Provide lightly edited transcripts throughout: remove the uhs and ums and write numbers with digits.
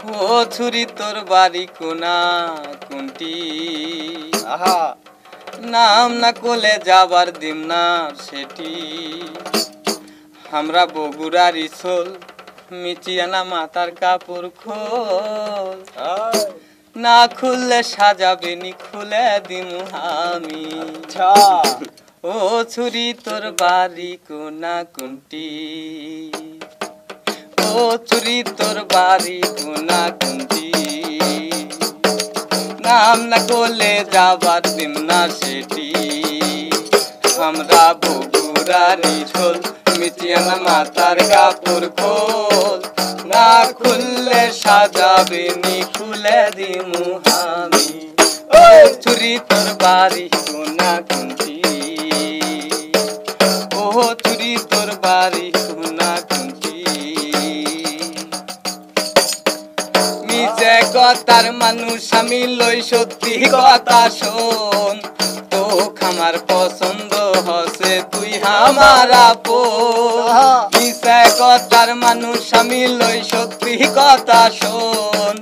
ও ছুরি তোর বাড়ি কোনা কোনটি আহা নাম না কোলে যাবার দিম না সেটি আমরা বগুড়ার ইসল মিচিয়ানা মাতার কাপড় খোল না খুললে সাজাবে নি খুলে দিমু আমি আচ্ছা ও ছুরি তোর বাড়ি কোনা কোনটি ও ছুরি তোর বাড়ি কোনা কোনটি নাম না কোলে যাবার দিম না সেটি আমরা বগুড়ার ইসল মিচিয়ানা মাতার কাপড় খোল না খুললে সাজাবে নি খুলে দিমু আমি ও ছুরি তোর বাড়ি কোনা কোনটি ও ছুরি তোর বাড়ি কোনা কোনটি মিছে কথার মানুষ আমি লই সত্যি কথা শোন তো আমার পছন্দ হসে তুই আমার আপন মিছে কথার মানুষ আমি লই সত্যি কথা শোন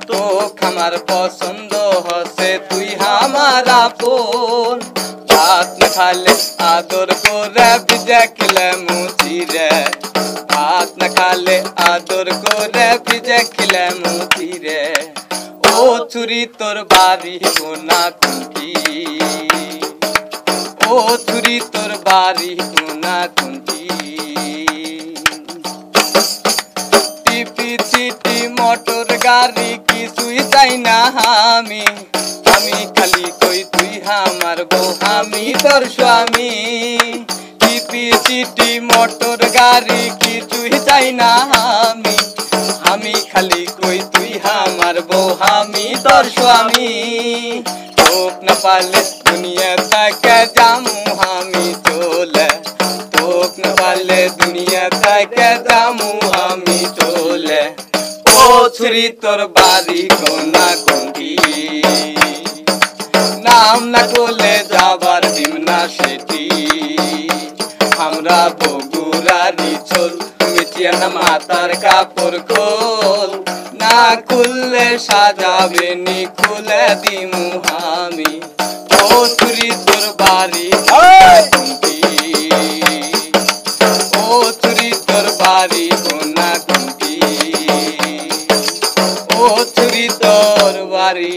তো আমার পছন্দ হসে তুই আমার আপন ভাত না খালে আদর করে ভিজে খেলে মুচিরে ভাত না খালে আদর করে ভিজে খেলে মুচিরে ও ছুরি তোর বাড়ি কোনা কোনটি ও ছুরি তোর বাড়ি কোনা কোনটি টিপি চিটি মোটর গাড়ি কিছুই চাই না আমি খালি কই তুই আমার বউ আমি তোর স্বামী টিপি চিটি মোটর গাড়ি কিছুই চাই না আমি খালি কই তুই আমার বউ আমি তোর স্বামী তোক না পালে দুনিয়া থেকে যামু আমি চলে তোক না পালে দুনিয়া থেকে যামু আমি চলে ও ছুরি তোর বাড়ি কোনা কোনটি নাম না কোলে যাবার দিম না সেটি আমরা বগুড়ার ইসল মিচিয়ানা মাতার কাপড় খোল না খুললে সাজাবে নি খুলে দিমু আমি ও ছুরি তোর বাড়ি কোনটি ও ছুরি তোর বাড়ি কোনা কোনটি ও ছুরি তোর বাড়ি